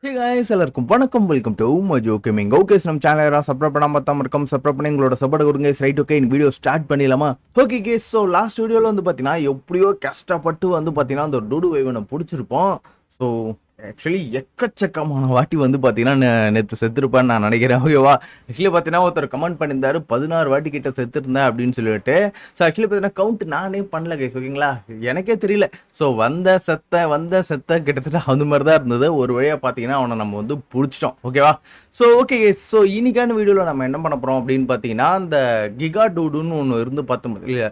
Hey guys, எல்லாருக்கும் வணக்கம். Welcome to Majo gaming. Okay, நம்ம சேனலை யாராவது சப்ஸ்கிரைப் பண்ணாம பார்த்தாம இருக்கோம். சப்ஸ்கிரைப் பண்ணி எங்களோட சப்போர்ட் கொடுங்க. ரைட், ஓகே, இந்த வீடியோ ஸ்டார்ட் பண்ணிடலாமா? ஓகே கேஸ், ஸோ லாஸ்ட் வீடியோவில் வந்து பார்த்தீங்கன்னா எப்படியோ கஷ்டப்பட்டு வந்து பார்த்தீங்கன்னா அந்த டூடு வைவனை பிடிச்சிருப்போம். ஸோ ஆக்சுவலி எக்கச்சக்கமான வாட்டி வந்து பார்த்தீங்கன்னா நேற்று செத்துருப்பேன்னு நான் நினைக்கிறேன். ஓகேவா? ஆக்சுவலி பார்த்தீங்கன்னா ஒருத்தர் கமெண்ட் பண்ணியிருந்தாரு 16 வாட்டி கிட்ட செத்துருந்தேன் அப்படின்னு சொல்லிட்டு. ஸோ ஆக்சுவலி பார்த்தீங்கன்னா கவுண்ட் நானே பண்ணல கைஸ், ஓகேங்களா? எனக்கே தெரியல. ஸோ வந்த செத்த கிட்டத்தட்ட அந்த மாதிரி தான் இருந்தது. ஒரு வழியாக பார்த்தீங்கன்னா அவனை நம்ம வந்து பிடிச்சிட்டோம். ஓகேவா? ஸோ ஓகே கைஸ், ஸோ இன்னைக்கான வீடியோவில் நம்ம என்ன பண்ண போகிறோம் அப்படின்னு பார்த்தீங்கன்னா அந்த கிகா டூடுன்னு ஒன்று இருந்து பார்த்தோம் இல்லை,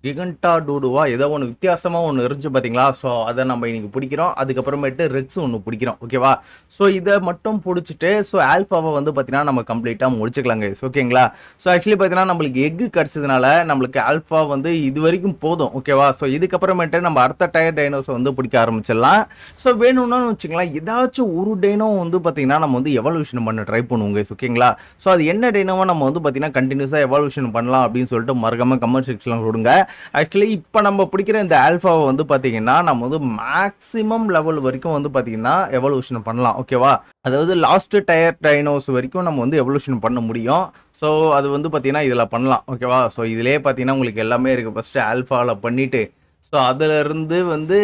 கிகண்டா டூடுவா ஏதோ ஒன்று வித்தியாசமாக ஒன்று இருந்துச்சு பார்த்தீங்களா? ஸோ அதை நம்ம இன்னைக்கு பிடிக்கிறோம். அதுக்கப்புறமேட்டு ரெக்ஸ் ஒன்று பிடிக்கிறோம். ஓகேவா? ஸோ இதை மட்டும் பிடிச்சிட்டு ஸோ ஆல்ஃபாவை வந்து பார்த்தீங்கன்னா நம்ம கம்ப்ளீட்டாக முடிச்சுக்கலாங்க. ஓகேங்களா? ஸோ ஆக்சுவலி பார்த்தீங்கன்னா நம்மளுக்கு எக்கு கிடச்சதுனால நம்மளுக்கு ஆல்ஃபா வந்து இது வரைக்கும் போதும். ஓகேவா? ஸோ இதுக்கப்புறமேட்டு நம்ம அடுத்த டயர் டைனோஸை வந்து பிடிக்க ஆரம்பிச்சிடலாம். ஸோ வேணும்னு வச்சுக்கலாம், ஏதாச்சும் ஒரு டைனோ வந்து பார்த்தீங்கன்னா நம்ம வந்து எவல்யூஷன் பண்ண ட்ரை பண்ணுவோங்க. ஓகேங்களா? ஸோ அது என்ன டைனோவோ நம்ம வந்து பார்த்தீங்கன்னா கண்டினியூஸாக எவல்யூஷன் பண்ணலாம் அப்படின்னு சொல்லிட்டு மறக்காம கமெண்ட் செக்ஷனில் கொடுங்க. ஆக்சுவலி இப்போ நம்ம பிடிக்கிற இந்த ஆல்ஃபாவை வந்து பார்த்தீங்கன்னா நம்ம வந்து மேக்ஸிமம் லெவல் வரைக்கும் வந்து பார்த்தீங்கன்னா எவல்யூஷன் பண்ணலாம். ஓகேவா? அதாவது லாஸ்ட் டயர் டைனோஸ் வரைக்கும் நம்ம வந்து எவல்யூஷன் பண்ண முடியும். ஸோ அது வந்து பார்த்தீங்கன்னா இதில் பண்ணலாம். ஓகேவா? ஸோ இதிலே பார்த்தீங்கன்னா உங்களுக்கு எல்லாமே இருக்குது. ஃபஸ்ட்டு ஆல்ஃபாவில் பண்ணிவிட்டு ஸோ அதிலிருந்து வந்து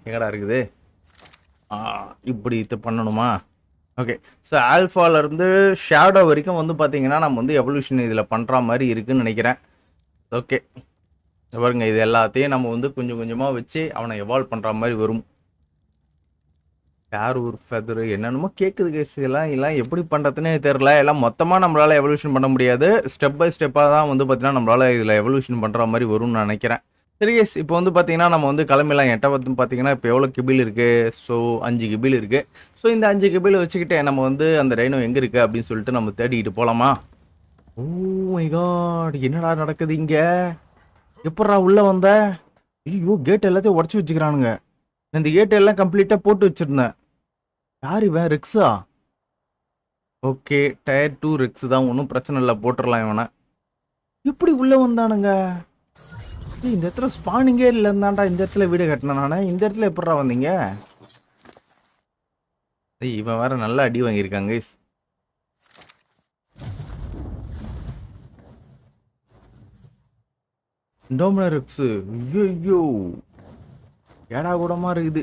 எங்கடா இருக்குது, இப்படி இது பண்ணணுமா? ஓகே, ஸோ ஆல்ஃபாலேருந்து ஷேடோ வரைக்கும் வந்து பார்த்தீங்கன்னா நம்ம வந்து எவல்யூஷன் இதில் பண்ணுற மாதிரி இருக்குதுன்னு நினைக்கிறேன். ஓகே பாருங்க, இது எல்லாத்தையும் நம்ம வந்து கொஞ்சம் கொஞ்சமாக வச்சு அவனை எவால்வ் பண்ணுற மாதிரி வரும். யார் ஒரு ஃபெதரு என்னென்னமோ கேட்குது கேஸ், எல்லாம் எப்படி பண்ணுறதுன்னே தெரில. எல்லாம் மொத்தமாக நம்மளால் எவல்யூஷன் பண்ண முடியாது. ஸ்டெப் பை ஸ்டெப்பாக தான் வந்து பார்த்தீங்கன்னா நம்மளால் இதில் எவல்யூஷன் பண்ணுற மாதிரி வரும்னு நான் நினைக்கிறேன். சரி கேஸ், இப்போ வந்து பார்த்தீங்கன்னா நம்ம வந்து கிளம்பிடலாம். என்கிட்ட வந்து பார்த்தீங்கன்னா இப்போ எவ்வளோ கிபில் இருக்குது? ஸோ 5 கிபில் இருக்குது. ஸோ இந்த 5 கிபில் வச்சுக்கிட்டு நம்ம வந்து அந்த டைனோ எங்கே இருக்குது அப்படின்னு சொல்லிட்டு நம்ம தேடிக்கிட்டு போகலாமா? ஓ மை காட், என்னடா நடக்குது இங்கே? எப்படா உள்ள வந்த? ஐயோ, கேட் எல்லாத்தையும் உடச்சி வச்சுக்கிறானுங்க. இந்த கேட் எல்லாம் கம்ப்ளீட்டா போட்டு வச்சிருந்தேன். யார் இவன்? ரெக்ஸா? ஓகே, டயர் 2 ரெக்ஸ் தான், ஒன்றும் பிரச்சனை இல்லை, போட்டுடலாம் இவனை. எப்படி உள்ள வந்தானுங்க? இந்த இடத்துல ஸ்பானிங்கே இல்லை இருந்தாண்டா இந்த இடத்துல வீடு கட்டினேன் நானே. இந்த இடத்துல எப்படா வந்தீங்க? இவன் வேற நல்லா அடி வாங்கியிருக்காங்க. டோமினர் ரெக்ஸ், ஐயோ ஏடா கூடமா இருக்குது.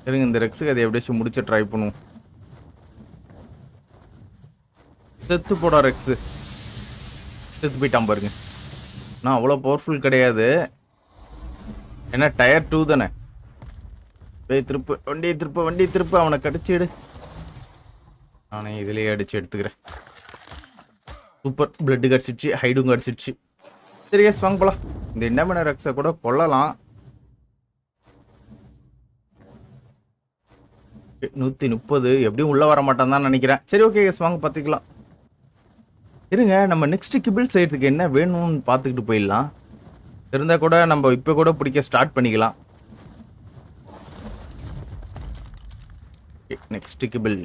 சரிங்க, இந்த ரெக்ஸுக்கு அதை எப்படியாச்சும் முடிச்சு ட்ரை பண்ணுவோம். செத்து போடா ரெக்ஸு. செத்து போயிட்டான் பாருங்க. நான் அவ்வளோ பவர்ஃபுல் கிடையாது, ஏன்னா டயர் 2 தானே. வண்டியை திருப்பு, அவனை கடிச்சிடு. நானே இதுலேயே அடிச்சு எடுத்துக்கிறேன். சூப்பர், பிளட்டு கடிச்சிடுச்சு, ஹைடும் கடிச்சிடுச்சு. சரி கேஸ், வாங்க போலாம். இந்த இன்னமன ரெக்ஸை கூட கொல்லலாம். 130 எப்படியும் உள்ள வர மாட்டான் தான் நினைக்கிறேன். சரி ஓகே கேஸ், வாங்க பார்த்துக்கலாம். இருங்க, நம்ம நெக்ஸ்ட் கிபிள் செய்யறதுக்கு என்ன வேணும்னு பார்த்துக்கிட்டு போயிடலாம். இருந்தா கூட நம்ம இப்போ கூட பிடிக்க ஸ்டார்ட் பண்ணிக்கலாம். நெக்ஸ்ட் கிபிள்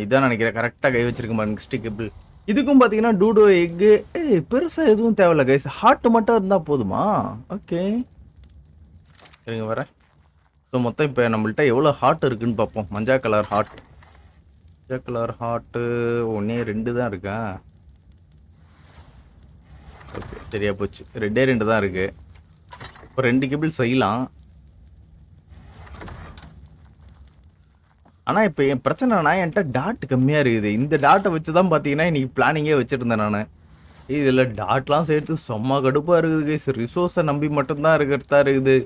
இதான் நினைக்கிறேன். கரெக்டாக கை வச்சிருக்க மாதிரி நெக்ஸ்ட் கிபிள். இதுக்கும் பார்த்தீங்கன்னா டூடோ எக்கு பெருசாக எதுவும் தேவையில்ல கைஸ், ஹார்ட் மட்டும் இருந்தால் போதுமா? ஓகே சரிங்க, வரேன். ஸோ மொத்தம் இப்போ நம்மள்ட்ட எவ்வளோ ஹார்ட் இருக்குன்னு பார்ப்போம். மஞ்சள் கலர் ஹார்ட்டு 1 2 தான் இருக்கா? ஓகே, சரியா போச்சு. 2 தான் இருக்கு. இப்போ 2 கிபிள் செய்யலாம். ஆனால் இப்போ என் பிரச்சனைனா என்கிட்ட டாட் கம்மியாக இருக்குது. இந்த டாட்டை வச்சு தான் பார்த்தீங்கன்னா இன்றைக்கி பிளானிங்கே வச்சுருந்தேன் நான். இதில் டாட்லாம் சேர்த்து செம்ம கடுப்பாக இருக்குது கைஸ். ரிசோர்ஸை நம்பி மட்டும்தான் இருக்கிறதா இருக்குது.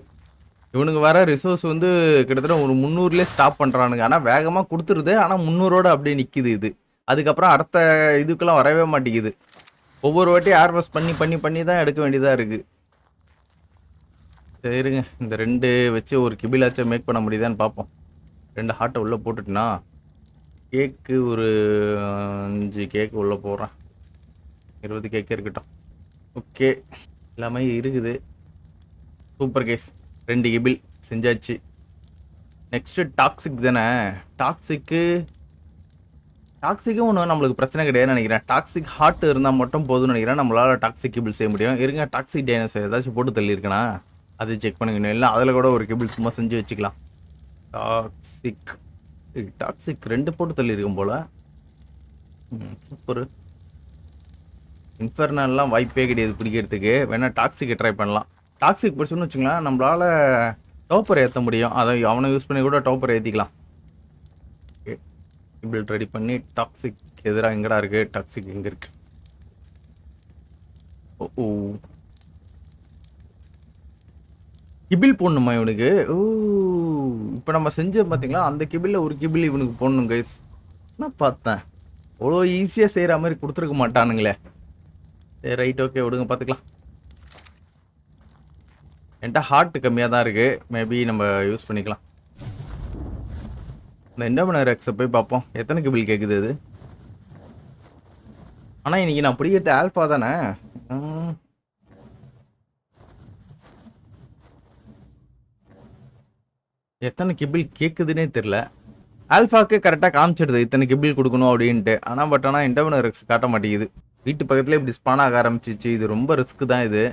இவனுக்கு வர ரிசோர்ஸ் வந்து கிட்டத்தட்ட ஒரு 300லேயே ஸ்டாப் பண்ணுறானுங்க. ஆனால் வேகமாக கொடுத்துருது, ஆனால் 300ஓட அப்படியே நிற்கிது இது. அதுக்கப்புறம் அடுத்த இதுக்கெல்லாம் வரவே மாட்டேங்குது. ஒவ்வொரு வாட்டியும் ஹார்வெஸ்ட் பண்ணி தான் எடுக்க வேண்டியதாக இருக்குது. சரிங்க, இந்த 2 வச்சு ஒரு கிபிலாச்சும் மேக் பண்ண முடியுதான்னு பார்ப்போம். 2 ஹார்ட்டை உள்ளே போட்டுட்டுனா கேக்கு ஒரு 5 கேக்கு உள்ளே போடுறேன். 20 கேக்கு இருக்கட்டும். ஓகே, எல்லாமே இருக்குது. சூப்பர் கேஸ், 2 கிபிள் செஞ்சாச்சு. நெக்ஸ்ட்டு டாக்ஸிக் தானே. டாக்ஸிக்கு டாக்ஸிக்கும் ஒன்றும் நம்மளுக்கு பிரச்சனை கிடையாதுன்னு நினைக்கிறேன். டாக்ஸிக் ஹார்ட் இருந்தால் மட்டும் போதும்னு நினைக்கிறேன். நம்மளால் டாக்ஸிக் கேபிள் செய்ய முடியும். இருங்க, டாக்ஸிக் டைனோசர் ஏதாச்சும் போட்டு தள்ளியிருக்கேனா அது செக் பண்ணிக்கணும். இல்லை அதில் கூட ஒரு கேபிள் சும்மா செஞ்சு வச்சுக்கலாம். டாக்ஸிக் டாக்ஸிக் 2 போட்டு தள்ளியிருக்கும் போல். சூப்பர். இன்ஃபர்னல்லாம் வாய்ப்பே கிடையாது பிடிக்கிறதுக்கு. வேணால் டாக்ஸிக்கை ட்ரை பண்ணலாம். டாக்ஸிக் பிடிச்சோன்னு வச்சுங்களேன், நம்மளால் டோப்பர் ஏற்ற முடியும். அதை அவனை யூஸ் பண்ணி கூட டோப்பர் ஏற்றிக்கலாம். பில்ட் ரெடி பண்ணி டாக்ஸிக் எதிராக எங்கடா இருக்கு? டாக்ஸிக் எங்கே இருக்கு? ஓ கிபில் போடணுமா இவனுக்கு? ஓ இப்போ நம்ம செஞ்ச பார்த்தீங்களா, அந்த கிபிளில் ஒரு கிபிள் இவனுக்கு போடணும் கைஸ். நான் பார்த்தேன் அவ்வளோ ஈஸியாக செய்கிற மாதிரி கொடுத்துருக்க மாட்டானுங்களே. சரி ரைட், ஓகே விடுங்க, பார்த்துக்கலாம். என்கிட்ட ஹார்ட் கம்மியாக தான் இருக்குது. மேபி நம்ம யூஸ் பண்ணிக்கலாம். இந்த எண்டோமினர் எக்ஸை போய் பார்ப்போம். எத்தனை கிபிள் கேட்குது அது? ஆனால் இன்னைக்கு நான் பிடிக்கிறது ஆல்ஃபா தானே. எத்தனை கிபிள் கேட்குதுன்னே தெரில. ஆல்ஃபாவுக்கு கரெக்டாக காமிச்சிடுது இத்தனை கிபிள் கொடுக்கணும் அப்படின்ட்டு. ஆனால் எண்டோமினர் எக்ஸ் காட்ட மாட்டேங்குது. வீட்டு பக்கத்தில் இப்படி ஸ்பான் ஆக ஆரம்பிச்சிச்சு. இது ரொம்ப ரிஸ்க்கு தான் இது.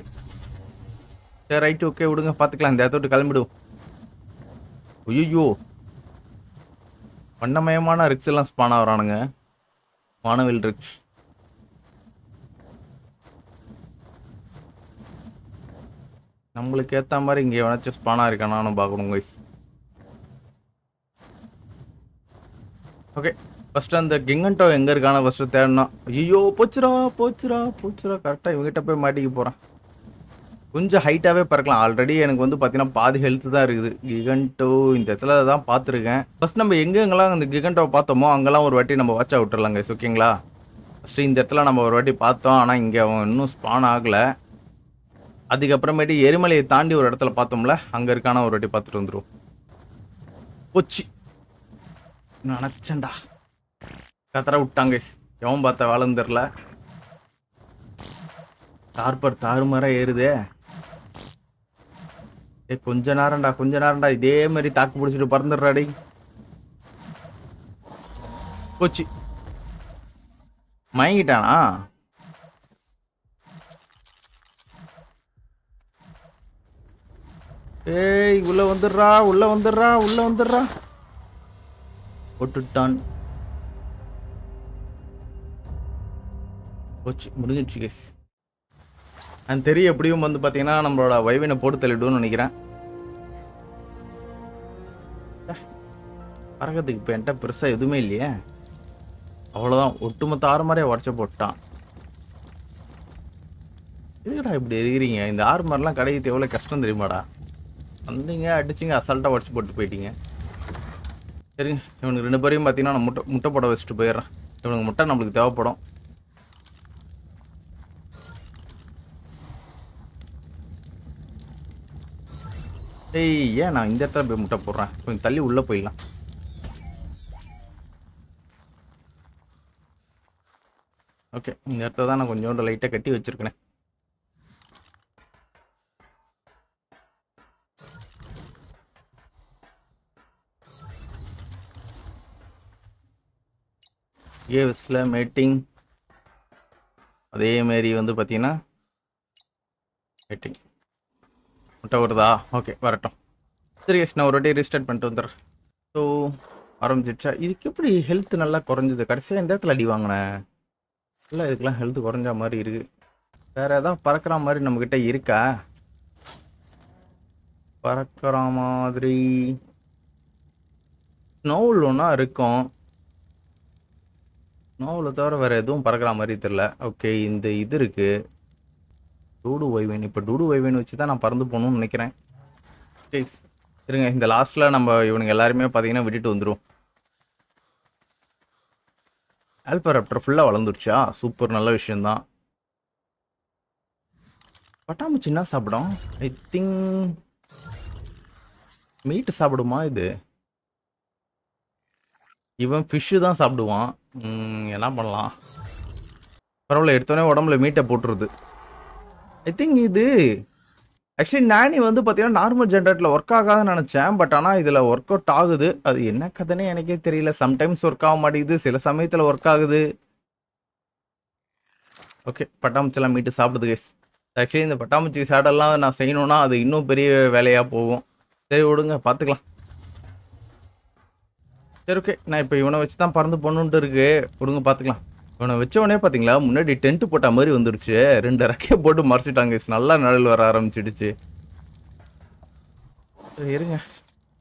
சரி ரைட், ஓகே விடுங்க, பார்த்துக்கலாம். இந்த இடத்தோட்டு கிளம்பிடும். ஐயோ, வண்ணமயமான ரிக்ஸ் எல்லாம் ஸ்பான் ஆகிறானுங்க. வானவில் ரிக்ஸ். நம்மளுக்கு ஏற்ற மாதிரி இங்கே எவனாச்சும் ஸ்பானாக இருக்கானான்னு பார்க்கணும் கைஸ். ஓகே, ஃபஸ்ட்டு அந்த கிங்கன்டோ எங்கே இருக்கான ஃபஸ்ட்டு தேடணும். ஐயோ, போச்சுரா. கரெக்டாக இவங்ககிட்ட போய் மாட்டிக்க போகிறேன். கொஞ்சம் ஹைட்டாகவே பறக்கலாம். ஆல்ரெடி எனக்கு வந்து பார்த்தீங்கன்னா பாதி ஹெல்த்து தான் இருக்குது. கிகன்டோ இந்த இடத்துல தான் பார்த்துருக்கேன். ஃபஸ்ட் நம்ம எங்கெங்கெல்லாம் அந்த கிகன்டோவை பார்த்தோமோ அங்கெல்லாம் ஒரு வாட்டி நம்ம வாட்ச் விட்டுறலாங்க கைஸ், ஓகேங்களா? ஃபஸ்ட்டு இந்த இடத்துல நம்ம ஒரு வாட்டி பார்த்தோம். ஆனால் இங்கே அவன் இன்னும் ஸ்பான் ஆகலை. அதுக்கப்புறமேட்டு எரிமலையை தாண்டி ஒரு இடத்துல பார்த்தோம்ல, அங்கே இருக்கான ஒரு வாட்டி பார்த்துட்டு வந்துடும். போச்சு, நினச்சேன்டா. கத்தரை விட்டாங்க. எவன் பார்த்த வேலைன்னு தெரில. டார்பர் தாறுமாறா ஏறுதே. கொஞ்ச நேரம்டா இதே மாதிரி தாக்கு பிடிச்சிட்டு பறந்துடுறாடி. போச்சு, மயங்கிட்டானா? ஏய், உள்ள வந்துடுறா. போட்டுட்டான். போச்சு, முடிஞ்சிடுச்சு கேஸ். அது தெரியும். எப்படியும் வந்து பார்த்தீங்கன்னா நம்மளோட வைவினை போட்டு தள்ளிடுவோம்னு நினைக்கிறேன். பறக்கிறதுக்கு இப்போ என்கிட்ட பெருசாக எதுவுமே இல்லையே. அவ்வளோதான், ஒட்டுமொத்த ஆறுமாரியை உடச்ச போட்டான். இதுக்கடா இப்படி இருக்கிறீங்க? இந்த ஆறுமாரெலாம் கிடைக்கிறது எவ்வளோ கஷ்டம் தெரியுமாடா? வந்தீங்க, அடிச்சிங்க, அசால்ட்டாக உடச்சி போட்டு போயிட்டீங்க. சரிங்க, இவனுக்கு 2 பேரையும் பார்த்தீங்கன்னா நான் முட்டை போட வச்சுட்டு போயிடுறேன். இவனுக்கு முட்டை நம்மளுக்கு தேவைப்படும். ஏய், ஏன் நான் இந்த இடத்துல போய் முட்டை போடுறேன்? கொஞ்சம் தள்ளி உள்ளே போயிடலாம். ஓகே, இந்த இடத்த தான் நான் கொஞ்சோண்டு லைட்டாக கட்டி வச்சுருக்கேன். கேவ்ஸில் மேட்டிங் அதேமாரி வந்து பார்த்தீங்கன்னா மேட்டிங் முட்டை வருதா? ஓகே, வரட்டும். சரி கேஸ், நான் ஒரு வாட்டி ரீஸ்டார்ட் பண்ணிட்டு வந்துடுறேன். ஸோ ஆரம்பிச்சிடுச்சா? இதுக்கு எப்படி ஹெல்த் நல்லா குறைஞ்சிது? கடைசியாக இந்த இடத்துல அடி வாங்கினேன். இல்லை, இதுக்கெல்லாம் ஹெல்த் குறைஞ்ச மாதிரி இருக்குது. வேறு எதாவது பறக்கிற மாதிரி நம்மக்கிட்ட இருக்கா? பறக்கிற மாதிரி ஸ்னோவில் ஒன்றா இருக்கும். ஸ்னோவில் தவிர வேறு எதுவும் பறக்கிற மாதிரி தெரில. ஓகே, இந்த இது இருக்குது, டூடு வைவேன். இப்போ டூடு வைவேன் வச்சு தான் நான் பறந்து போகணும்னு நினைக்கிறேன். இருங்க, இந்த லாஸ்ட்டில் நம்ம இவனுங்க எல்லாருமே பார்த்தீங்கன்னா விட்டுட்டு வந்துடும். ஆல்பராப்டர் ஃபுல்லாக வளர்ந்துருச்சா? சூப்பர், நல்ல விஷயந்தான். பட்டாம்பூச்சி என்ன சாப்பிடும்? ஐ திங்க் மீட்டு சாப்பிடுமா இது? இவன் ஃபிஷ்ஷு தான் சாப்பிடுவான். என்ன பண்ணலாம்? பரவாயில்ல, எடுத்தோடனே உடம்புல மீட்டை போட்டுருது. ஐ திங்க் இது ஆக்சுவலி நானி வந்து பார்த்தீங்கன்னா நார்மல் ஜென்ரேட்டரில் ஒர்க் ஆகாதுன்னு நினச்சேன். பட் ஆனால் இதில் ஒர்க் அவுட் ஆகுது. அது என்ன கதைன்னே எனக்கே தெரியல. சம்டைம்ஸ் ஒர்க் ஆக மாட்டேங்குது, சில சமயத்தில் ஒர்க் ஆகுது. ஓகே, பட்டாம்பூச்சிலாம் மீட்டு சாப்பிடுது கைஸ். ஆக்சுவலி இந்த பட்டாம்பூச்சி சேடெல்லாம் நான் செய்யணும்னா அது இன்னும் பெரிய வேலையாக போகும். சரி விடுங்க, பார்த்துக்கலாம். சரி ஓகே, நான் இப்போ இவனை வச்சு தான் பறந்து போகணுன்ட்டு இருக்கு. விடுங்க பார்த்துக்கலாம். இவனை வச்சவொடனே பார்த்தீங்களா முன்னாடி டென்ட் போட்ட மாதிரி வந்துருச்சு. 2 ரெக்கையை போட்டு மறைச்சிட்டாங்க கைஸ். நல்லா நிழல் வர ஆரம்பிச்சிடுச்சு. இருங்க,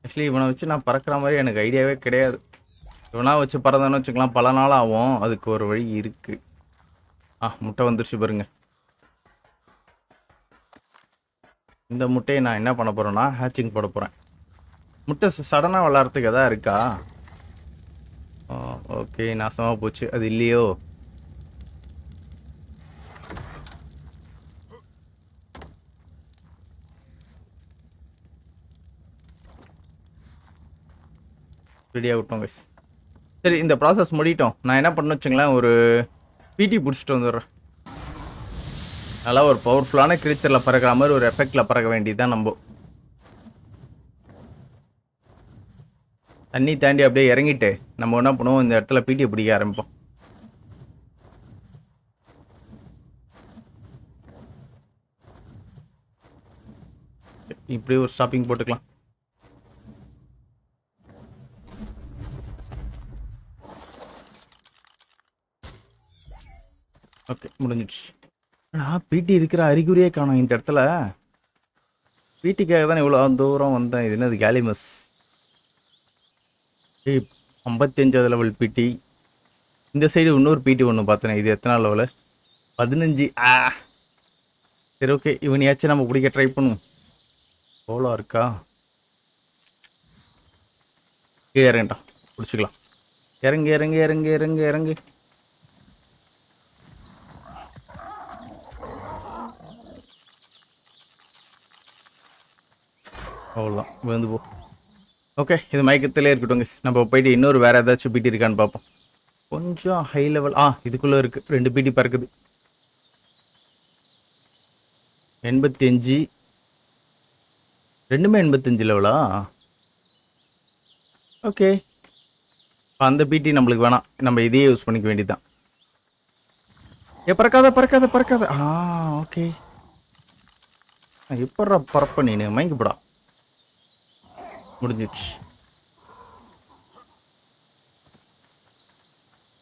ஆக்சுவலி இவனை வச்சு நான் பறக்கிற மாதிரி எனக்கு ஐடியாவே கிடையாது. இவனா வச்சு பறந்தான்னு வச்சுக்கலாம், பல நாள் ஆகும். அதுக்கு ஒரு வழி இருக்கு. முட்டை வந்துருச்சு பாருங்க. இந்த முட்டையை நான் என்ன பண்ண போறேன்னா ஹேச்சிங் போட போறேன். முட்டை சடனாக வளர்றதுக்கு எதாவது இருக்கா? ஓகே, நாசமாக போச்சு. அது இல்லையோ? ரெடியாக விட்டோம் கைஸ். சரி, இந்த ப்ராசஸ் முடிட்டோம். நான் என்ன பண்ண வச்சுங்களேன், ஒரு பிடி பிடிச்சிட்டு வந்துடுறேன். நல்லா ஒரு பவர்ஃபுல்லான கிரீச்சரில் பறக்கிற மாதிரி ஒரு எஃபெக்டில் பறக்க வேண்டியதுதான். நம்ம தண்ணி தாண்டி அப்படியே இறங்கிட்டு நம்ம என்ன பண்ணுவோம், இந்த இடத்துல பிடியை பிடிக்க ஆரம்பிப்போம். இப்படி ஒரு ஸ்டாப்பிங் போட்டுக்கலாம். ஓகே, முடிஞ்சிடுச்சு. நான் பிடி இருக்கிற அறிகுறியே காணும் இந்த இடத்துல. பிடிக்காக தான் இவ்வளோ தூரம் வந்தேன். இது என்னது, கேலிமஸ்? 55வது லெவல் பிடி. இந்த சைடு இன்னொரு பிடி ஒன்று பார்த்தேன். இது எத்தனை லெவலு? 15. சரி ஓகே, இவனையாச்சும் நம்ம பிடிக்க ட்ரை பண்ணுவோம். எவ்வளோ இருக்கா? கீழே இறங்கட்டா, பிடிச்சிக்கலாம். இறங்கு இறங்கு இறங்கு இறங்கு இறங்கு. அவ்வளோதான், விழுந்து போ. ஓகே, இது மயக்கத்திலே இருக்கட்டும். நம்ம போயிட்டு இன்னொரு வேறு ஏதாச்சும் பிடி இருக்கான்னு பார்ப்போம். கொஞ்சம் ஹை லெவல். இதுக்குள்ளே இருக்குது. 2 பிடி பறக்குது. 85. ரெண்டுமே 85 லெவலா? ஓகே, அந்த பிடி நம்மளுக்கு வேணாம். நம்ம இதையே யூஸ் பண்ணிக்க வேண்டியதுதான். பறக்காத பறக்காத பறக்காத. ஓகே, எப்படா பறப்ப நீனு? மயங்கி போடா. முடிஞ்சிடுச்சு.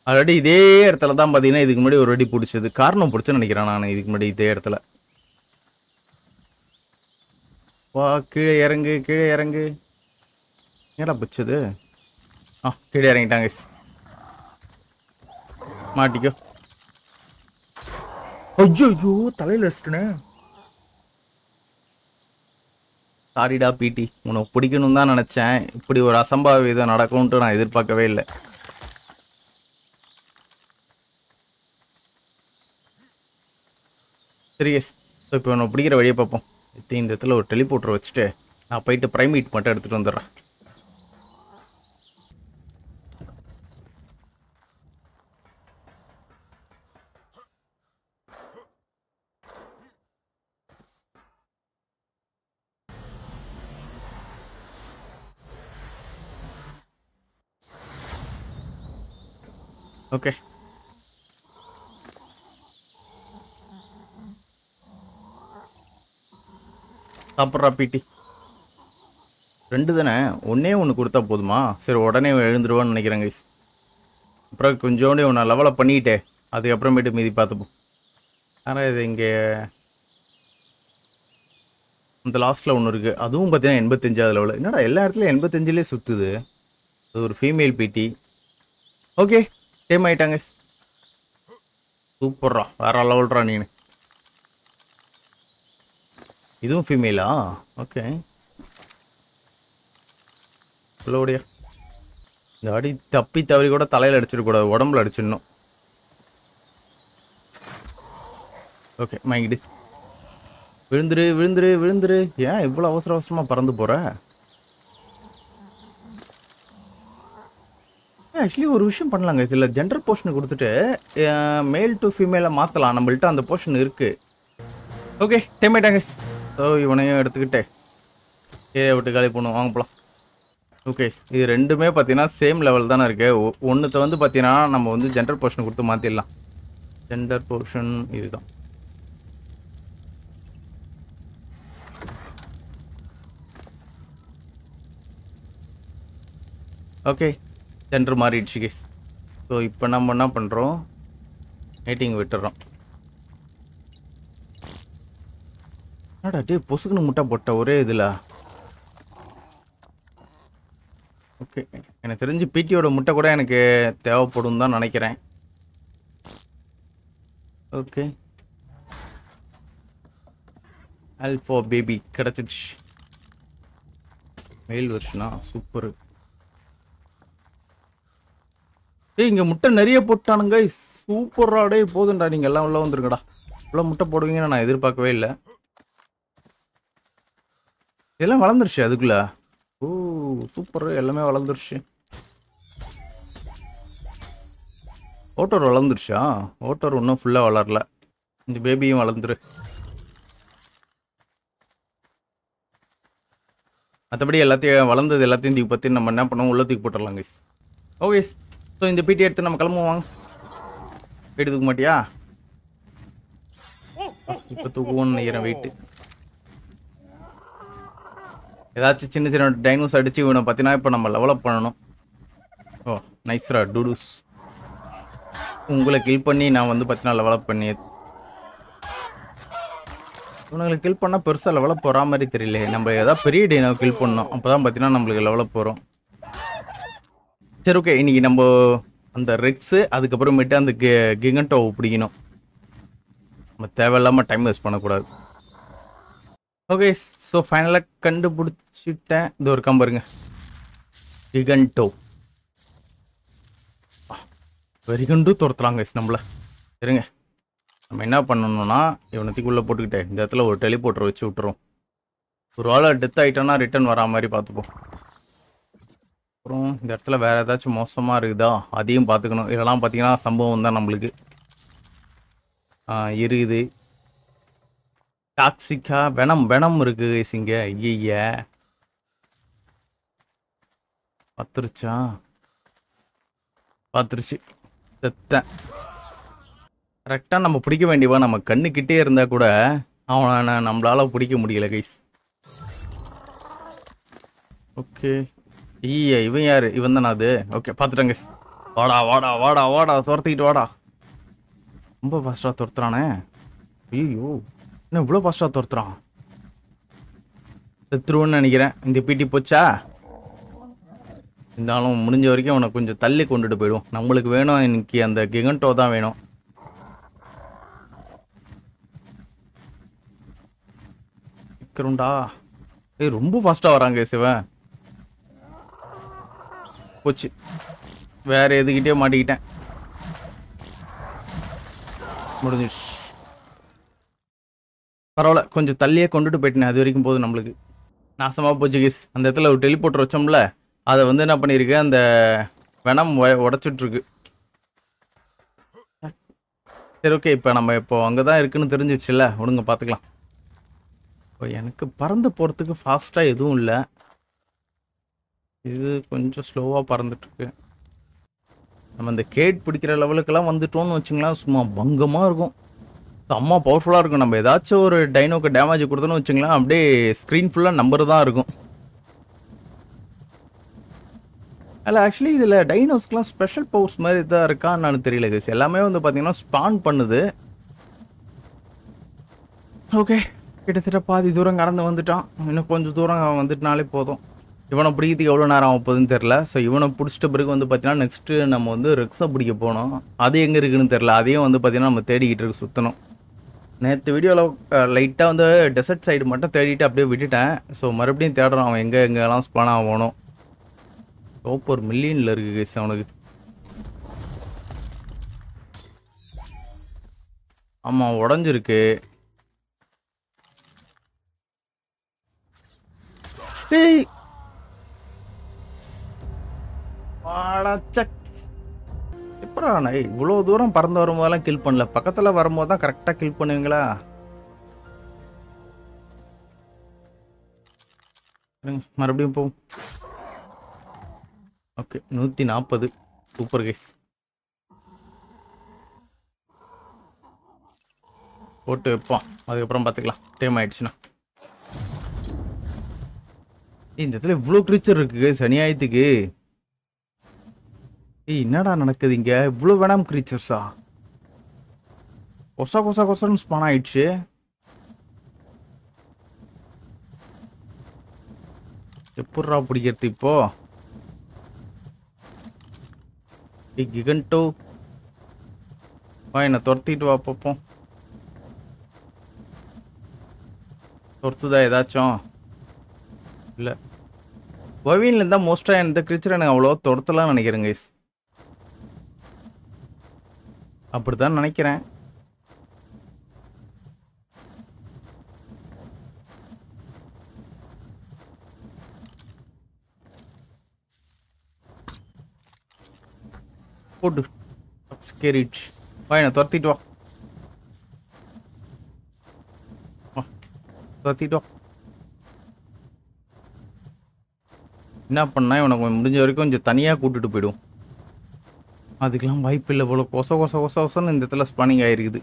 ஆல்ரெடி இதே இடத்துல தான் பார்த்தீங்கன்னா இதுக்கு முன்னாடி ஒரு அடி பிடிச்சது. காரணம் பிடிச்சுன்னு நினைக்கிறேன் நான். இதுக்கு முன்னாடி இதே இடத்துல. வா, கீழே இறங்கு கீழே இறங்கு. ஏடா பிடிச்சது? கீழே இறங்கிட்டாங்க. மாட்டிக்கோ. ஐயோ, தலையில் வச்சுட்டேனே. சாரிடா பிடி, உனக்கு பிடிக்கணும் தான் நினச்சேன். இப்படி ஒரு அசம்பாவிதம் நடக்கும்ன்ட்டு நான் எதிர்பார்க்கவே இல்லை. சரி எஸ், ஸோ இப்போ நம்ம பிடிக்கிற வழியை பார்ப்போம். இந்த இடத்துல ஒரு டெலிபோர்ட்டர் வச்சுட்டு நான் போயிட்டு ப்ரைமேட் மட்டும் எடுத்துகிட்டு வந்துடுறேன். ஓகே, சாப்பிட்றா பிடி. 2 தானே, ஒன்றே ஒன்று கொடுத்தா போதுமா? சரி, உடனே எழுந்துருவான்னு நினைக்கிறேன் கைஸ். அப்புறம் கொஞ்சோண்டு ஒன்று லெவலப் பண்ணிக்கிட்டே அதுக்கப்புறமேட்டு மீதி பார்த்துப்போம். ஆனால் இது இங்கே அந்த லாஸ்ட்டில் ஒன்று இருக்குது. அதுவும் பார்த்தீங்கன்னா 85வது லெவலில். என்னடா எல்லா இடத்துலையும் 85லே சுற்றுது. அது ஒரு ஃபீமேல் பிடி. ஓகே, டேம் ஆகிட்டாங்க. சூப்பர்ரா, வேற லெவல்ரா நீனு. இதுவும் ஃபீமேலா? ஓகே, ஓடியா. இந்த அடி தப்பி தவறி கூட தலையில் அடிச்சிடக்கூடாது, உடம்புல அடிச்சிடணும். ஓகே, மயங்கிடு. விழுந்துரு விழுந்துரு விழுந்துரு. ஏன் இவ்வளோ அவசர அவசரமாக பறந்து போகிற? ஆக்சுவலி ஒரு விஷயம் பண்ணலாங்க. இதில் ஜெண்டர் போர்ஷனை கொடுத்துட்டு மேல் டு ஃபீமேலை மாற்றலாம். நம்மள்ட்ட அந்த போர்ஷன் இருக்குது. ஓகே, டைம் ஆயிட்டாங்க. ஸோ இவனையும் எடுத்துக்கிட்டே ஏரியா விட்டு காலி பண்ணுவோம், வாங்க போகலாம். ஓகே, இது ரெண்டுமே பார்த்தீங்கன்னா சேம் லெவல் தானே இருக்கு. ஒன்றுத்த வந்து பார்த்தீங்கன்னா நம்ம வந்து ஜெண்டர் போர்ஷன் கொடுத்து மாற்றிடலாம். ஜெண்டர் போர்ஷன் இதுதான். ஓகே, ஜெண்டர் மாறிடுச்சு கேஸ். ஸோ இப்போ நம்ம என்ன பண்ணுறோம், மீட்டிங் விட்டுறோம். என்னடா டே பொசுக்குன்னு முட்டை போட்ட ஒரே இதில். ஓகே, எனக்கு தெரிஞ்சு பிடியோட முட்டை கூட எனக்கு தேவைப்படும் தான் நினைக்கிறேன். ஓகே, ஆல்ஃபா பேபி கிடச்சிடுச்சு. மெயில் வெர்ஷனா சூப்பர். டேய் இங்கே முட்டை நிறைய போட்டானுங்க, சூப்பர்ரா. டே போதும்டா, நீங்கள் எல்லாம் உள்ள வந்துருங்கடா. இவ்வளோ முட்டை போடுவீங்கன்னு நான் எதிர்பார்க்கவே இல்லை. இதெல்லாம் வளர்ந்துருச்சு அதுக்குள்ள. ஓ சூப்பர், எல்லாமே வளர்ந்துருச்சு. ஓட்டர் வளர்ந்துருச்சா? ஓட்டர் இன்னும் ஃபுல்லாக வளரல. இந்த பேபியும் வளர்ந்துரு. மற்றபடி எல்லாத்தையும் வளர்ந்தது எல்லாத்தையும் தூக்கி பற்றி நம்ம என்ன பண்ணுவோம், உள்ள தூக்கி போட்டுடலாம் கைஸ். ஓகே, ஸோ இந்த பீட்டி எடுத்து நம்ம கிளம்புவாங்க. வெயிட்டு தூக்க மாட்டியா? இப்போ தூக்குவோன்னு நினைக்கிறேன் வெயிட்டு. ஏதாச்சும் சின்ன சின்ன டைனோஸ் அடிச்சு இவனை பார்த்தீங்கன்னா இப்போ நம்ம லெவலப் பண்ணணும். ஓ நைஸ்ரா டூடூஸ். உங்களை கில் பண்ணி நான் வந்து பார்த்தீங்கன்னா லெவலப் பண்ணி இவனுங்களை கில் பண்ணால் பெருசாக லெவலப் போகிற மாதிரி தெரியல. நம்ம ஏதாவது பெரிய டைனோ கில் பண்ணோம், அப்போ தான் பார்த்தீங்கன்னா நம்மளுக்கு லெவலப் போகிறோம். சரி ஓகே, இன்னைக்கு நம்ம அந்த ரெக்ஸு அதுக்கப்புறமேட்டு அந்த கிகன்டோவை பிடிக்கணும். நம்ம தேவையில்லாமல் டைம் வேஸ்ட் பண்ணக்கூடாது. ஓகே, ஸோ ஃபைனலாக கண்டுபிடிச்சிட்டேன். இது ஒரு பாருங்க, கிகன்டோ. வெறிகண்டு துரத்துறாங்க நம்மளை. சரிங்க, நம்ம என்ன பண்ணணும்னா இவனத்துக்குள்ளே போட்டுக்கிட்டேன் இந்த இடத்துல ஒரு டெலிபோர்ட்டர் வச்சு விட்டுறோம். ஒரு ஆளை டெத் ஆகிட்டோன்னா ரிட்டர்ன் வரா மாதிரி பார்த்துப்போம். அப்புறம் இந்த இடத்துல வேறு ஏதாச்சும் மோசமாக இருக்குதா அதையும் பார்த்துக்கணும். இதெல்லாம் பார்த்தீங்கன்னா சம்பவம் தான் நம்மளுக்கு இருக்குது. டாக்ஸிக்கா வெனம் இருக்கு இங்க. ஐய பார்த்துருச்சு செத்தேன். கரெக்டாக நம்ம பிடிக்க வேண்டியவா நம்ம கண்ணுக்கிட்டே இருந்தா கூட அவனை நம்மளால பிடிக்க முடியல கைஸ். ஓகே, இவன் யாரு? இவன் தானே அது. ஓகே பார்த்துட்டேன் கைஸ். வாடா வாடா வாடா வாடா, துரத்திக்கிட்டு வாடா. ரொம்ப ஃபாஸ்ட்டாக துரத்துறானே. ஐயோ என்ன இவ்வளோ ஃபாஸ்ட்டாக துரத்துறான்? செத்துருவோன்னு நினைக்கிறேன். இந்த பீட்டி போச்சா? இருந்தாலும் முடிஞ்ச வரைக்கும் அவனை கொஞ்சம் தள்ளி கொண்டுட்டு போயிடுவோம். நம்மளுக்கு வேணும் இன்னைக்கு அந்த கிகன்டோ தான் வேணும். விக்ரம்டா, ஏய் ரொம்ப ஃபாஸ்ட்டாக வராங்க சிவன். போச்சு, வேற எதுக்கிட்டே மாட்டிக்கிட்டேன். முடிஞ்சிடுச்சு. பரவாயில்ல, கொஞ்சம் தள்ளியே கொண்டுட்டு போயிட்டேன். அது வரைக்கும் போதும் நம்மளுக்கு. நாசமாக போச்சு கேஸ். அந்த இடத்துல ஒரு டெலிபோர்ட்டர் வச்சோம்ல, அதை வந்து என்ன பண்ணியிருக்கு, அந்த வெனம் உடச்சிட்ருக்கு. சரி ஓகே, இப்போ நம்ம அங்கே தான் இருக்குன்னு தெரிஞ்சிடுச்சுல்ல, ஒழுங்க பார்த்துக்கலாம். இப்போ எனக்கு பறந்து போகிறதுக்கு ஃபாஸ்ட்டாக எதுவும் இல்லை. இது கொஞ்சம் ஸ்லோவாக பறந்துட்டுருக்கு. நம்ம இந்த கேட் பிடிக்கிற லெவலுக்கெல்லாம் வந்துட்டோம்னு வச்சுங்களேன், சும்மா பங்கமாக இருக்கும். அம்மா பவர்ஃபுல்லாக இருக்கும். நம்ம ஏதாச்சும் ஒரு டைனோக்கு டேமேஜ் கொடுத்தோன்னு வச்சுங்களேன், அப்படியே ஸ்க்ரீன் ஃபுல்லாக நம்பர் தான் இருக்கும். அதில் ஆக்சுவலி இதில் டைனோஸ்க்கெலாம் ஸ்பெஷல் பவர்ஸ் மாதிரி தான் இருக்கான்னு நான் தெரியல கேஸ். எல்லாமே வந்து பார்த்தீங்கன்னா ஸ்பான் பண்ணுது. ஓகே, கிட்டத்தட்ட பாதி தூரம் கடந்து வந்துட்டான். இன்னும் கொஞ்சம் தூரம் வந்துட்டுனாலே போதும். இவனை பிடிக்கிறதுக்கு எவ்வளோ நேரம் ஆக போகுதுன்னு தெரில. ஸோ இவனை பிடிச்சிட்ட பிறகு வந்து பார்த்தீங்கன்னா நெக்ஸ்ட்டு நம்ம வந்து ரெக்ஸை பிடிக்க போனோம். அது எங்கே இருக்குதுன்னு தெரில. அதையும் வந்து பார்த்தீங்கன்னா நம்ம தேடிக்கிட்டு இருக்கு சுற்றணும். நேற்று வீடியோவில் லைட்டாக வந்து டெசர்ட் சைடு மட்டும் தேடிட்டு அப்படியே விட்டுட்டேன். ஸோ மறுபடியும் தேடுறான் அவன் எங்கெல்லாம் ஸ்பான் ஆகணும். ஒரு மில்லியனில் இருக்குது கேஸ் அவனுக்கு. ஆமாம் உடஞ்சிருக்கு. எப்படா இவ்வளோ தூரம் பறந்து வரும்போதெல்லாம் கில் பண்ணல, பக்கத்தில் வரும்போது தான் கரெக்டாக கில் பண்ணுவீங்களா? மறுபடியும் போவோம். ஓகே 140. Super guys. போட்டு வைப்போம், அதுக்கப்புறம் பார்த்துக்கலாம் டைம் ஆயிடுச்சுன்னா. இந்த இடத்துல இவ்வளோ க்ரீச்சர் இருக்கு கைஸ் அநியாயத்துக்கு. என்னடா நடக்குது இங்க? இவ்வளோ வேணாம் க்ரீச்சர்ஸா? கொசா கொசா கொசான்னு ஸ்பான் ஆயிடுச்சு. எப்பட்றா பிடிக்கிறது இப்போ? கிகன்டோ வா, என்னை துரத்திட்டு வா பார்ப்போம். துரத்துதா ஏதாச்சும்? இல்லை, பவின்ல இருந்தால் மோஸ்ட்டாக எந்த கிரீச்சர் எனக்கு அவ்வளோ துரத்தலாம் நினைக்கிறேன் கைஸ். அப்படித்தான் நினைக்கிறேன். போட்டு கேரிட் வா, என்னை துரத்திட்டு வா. துரத்திட்டு வா. என்ன பண்ணா இவனை முடிஞ்ச வரைக்கும் கொஞ்சம் தனியாக கூட்டிட்டு போயிடும். அதுக்கெல்லாம் வாய்ப்பு இல்லை போல. கொச கொச கொச கொசன்னு இந்த இடத்துல ஸ்பானிங் ஆயிருக்குது.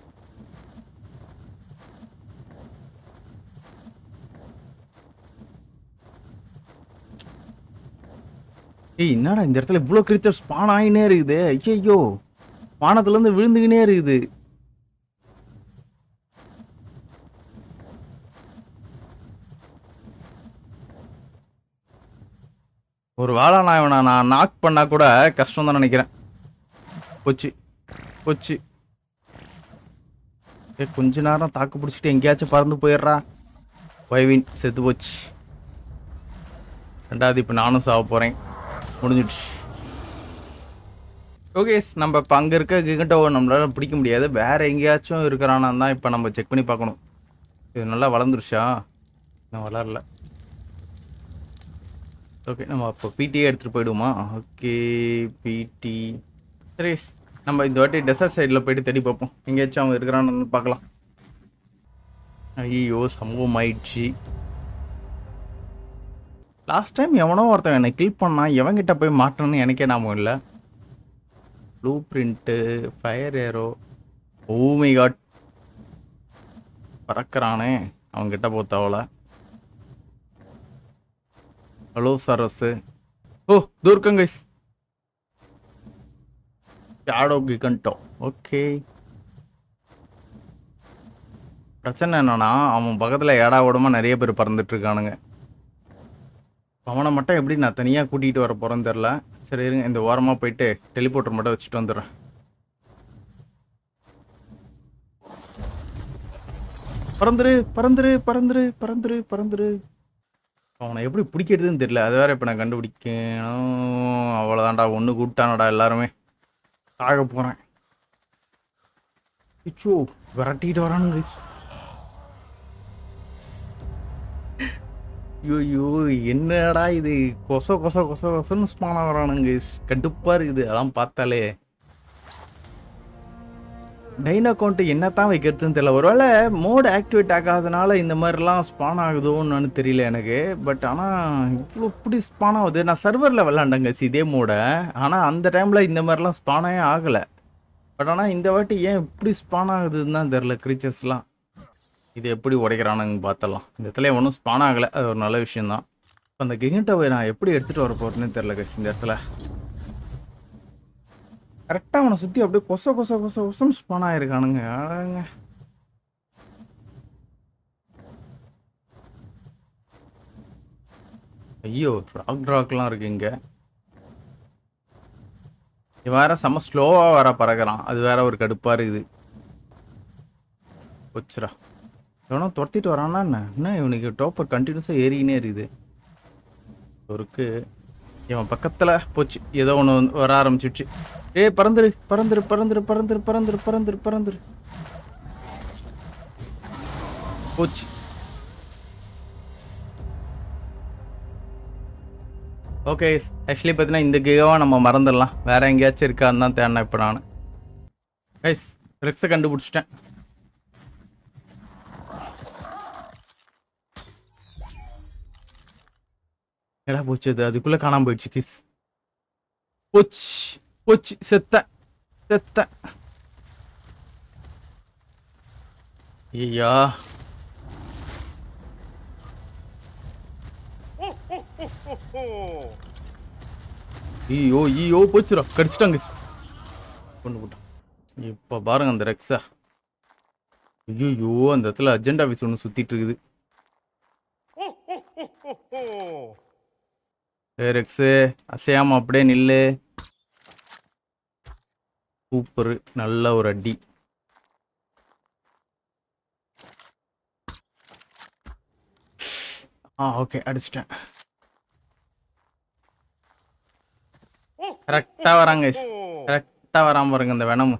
என்னடா இந்த இடத்துல இவ்வளோ கிரீச்சர் ஸ்பான் ஆகினே இருக்குது? ஐயோ, வானத்துலேருந்து விழுந்துக்கினே இருக்குது. ஒரு வேளை நான் இவனை நாக் பண்ணா கூட கஷ்டம் தான் நினைக்கிறேன். போச்சு போச்சு. கொஞ்ச நேரம் தாக்கு பிடிச்சிட்டு எங்கேயாச்சும் பறந்து போயிடுறா. வைவின் செத்து போச்சு. ரெண்டாவது இப்போ நானும் சாவ போகிறேன். முடிஞ்சிடுச்சு. ஓகே, நம்ம இப்போ அங்கே இருக்க கிகன்டோவை நம்மளால பிடிக்க முடியாது. வேறு எங்கேயாச்சும் இருக்கிறானா தான் இப்போ நம்ம செக் பண்ணி பார்க்கணும். இது நல்லா வளர்ந்துருச்சா? நான் வளரல. ஓகே, நம்ம அப்போ பிடியே எடுத்துகிட்டு போயிடுவோமா? ஓகே பிடி. சரி, நம்ம இந்த வாட்டி டெசர்ட் சைடில் போயிட்டு தேடி பார்ப்போம். எங்கேயாச்சும் அவங்க இருக்கிறான்னு பார்க்கலாம். ஐயோ, சம்பவம் ஆயிடுச்சு. லாஸ்ட் டைம் எவனோ ஒருத்தன் என்னை கில் பண்ணான். எவன்கிட்ட போய் மாட்டணும்னு எனக்கே ஞாபகம் இல்லை. Blueprint, fire arrow. Oh my god, பறக்கிறானே. அவன்கிட்ட போத்தவளை. ஹலோ சரஸு. ஓ தூர்க்கம் கைஸ். ஷாடோ கிகன்டோ. ஓகே, பிரச்சனை என்னன்னா அவன் பக்கத்தில் ஏடா ஓடமா நிறைய பேர் பறந்துட்டு இருக்கானுங்க. அவனை மட்டும் எப்படி நான் தனியாக கூட்டிகிட்டு வர போகிறேன்னு தெரில. சரி இருங்க, இந்த ஓரமாக போயிட்டு டெலிபோர்ட்டர் மட்டும் வச்சுட்டு வந்துடுறேன். பறந்துரு பறந்துரு பறந்துரு பறந்துரு பறந்துரு. அவனை எப்படி பிடிக்கிறதுன்னு தெரியல. அது வேற இப்போ நான் கண்டுபிடிக்கணும். அவ்வளோதான்டா, ஒன்று கூப்பிட்டானடா எல்லாருமே. ஆக போகிறேன். இச்சோ, விரட்டிட்டு வரானுங்க. ஐயோ, என்னடா இது? கொச கொச கொச கொசன்னு ஸ்பான் ஆகிறானுங்க. கடுப்பாக இருக்குது அதெல்லாம் பார்த்தாலே. டைனோ கவுண்ட் என்னத்தான் வைக்கிறதுன்னு தெரியல. ஒருவேளை மோடு ஆக்டிவேட் ஆகாதனால இந்த மாதிரிலாம் ஸ்பான் ஆகுதோன்னு தெரியல எனக்கு. பட் ஆனால் இவ்வளோ இப்படி ஸ்பான் ஆகுது. நான் சர்வரில் விளாண்டங்க இதே மோடை. ஆனால் அந்த டைமில் இந்த மாதிரிலாம் ஸ்பானே ஆகலை. பட் ஆனால் இந்த வாட்டி ஏன் இப்படி ஸ்பான் ஆகுதுன்னு தான் தெரில க்ரீச்சர்ஸ்லாம். இது எப்படி உடைக்கிறானுங்க பார்த்தலாம். இந்த இடத்துல ஒன்றும் ஸ்பான் ஆகலை, அது ஒரு நல்ல விஷயந்தான். இப்போ அந்த கிகன்டோவை நான் எப்படி எடுத்துகிட்டு வர போகிறேன்னு தெரில கைஸ். இந்த இடத்துல கரெக்டாக அவனை சுற்றி அப்படியே கொச கொச கொச கொசன்னு ஸ்பான் ஆகிருக்கானுங்க. ஐயோ, ராக்லாம் இருக்கு இங்கே. வேற செம்ம ஸ்லோவாக வேற பறக்கிறான். அது வேற ஒரு கடுப்பாக இருக்குது. போச்சுரா. எவனோ துரத்திட்டு வரானா என்ன? இவனுக்கு டாப்பர் கண்டினியூஸாக ஏறிக்கினே இருக்குது. ஒருக்கு இவன் பக்கத்தில் போச்சு. ஏதோ ஒன்று வர ஆரம்பிச்சிடுச்சு. பறந்துரு பறந்துரு பறந்துரு பறந்துரு பறந்துரு பறந்துரு பறந்துரு. போச்சு. ஓகே, ஆக்சுவலி பார்த்தீங்கன்னா இந்த கிகாவை நம்ம மறந்துடலாம். வேற எங்கேயாச்சும் இருக்கான்னு தான் தேடினேன் இப்போ நான். கைஸ், ரெக்ஸை கண்டுபிடிச்சிட்டேன். எடா போச்சு அது, அதுக்குள்ள காணாம போயிடுச்சு கிஸ். போச்சு போச்சு, செத்த செத்த. ஐயா ஐயோ ஐயோ போச்சுடா, கடிச்சிட்டாங்க. கொண்டு போட்டான். இப்போ பாருங்க அந்த ரெக்ஸா. ஐயோ அந்த இடத்துல அர்ஜென்ட் ஆஃபீஸ் ஒன்று சுத்திட்டு இருக்குது. ரெக்ஸு அசையாம அப்படியே நில்லு. சூப்பரு, நல்ல ஒரு அடி. ஓகே அடிச்சிட்டேன். கரெக்டா வராங்க, கரெக்டா வராம பாருங்க இந்த வெனம்.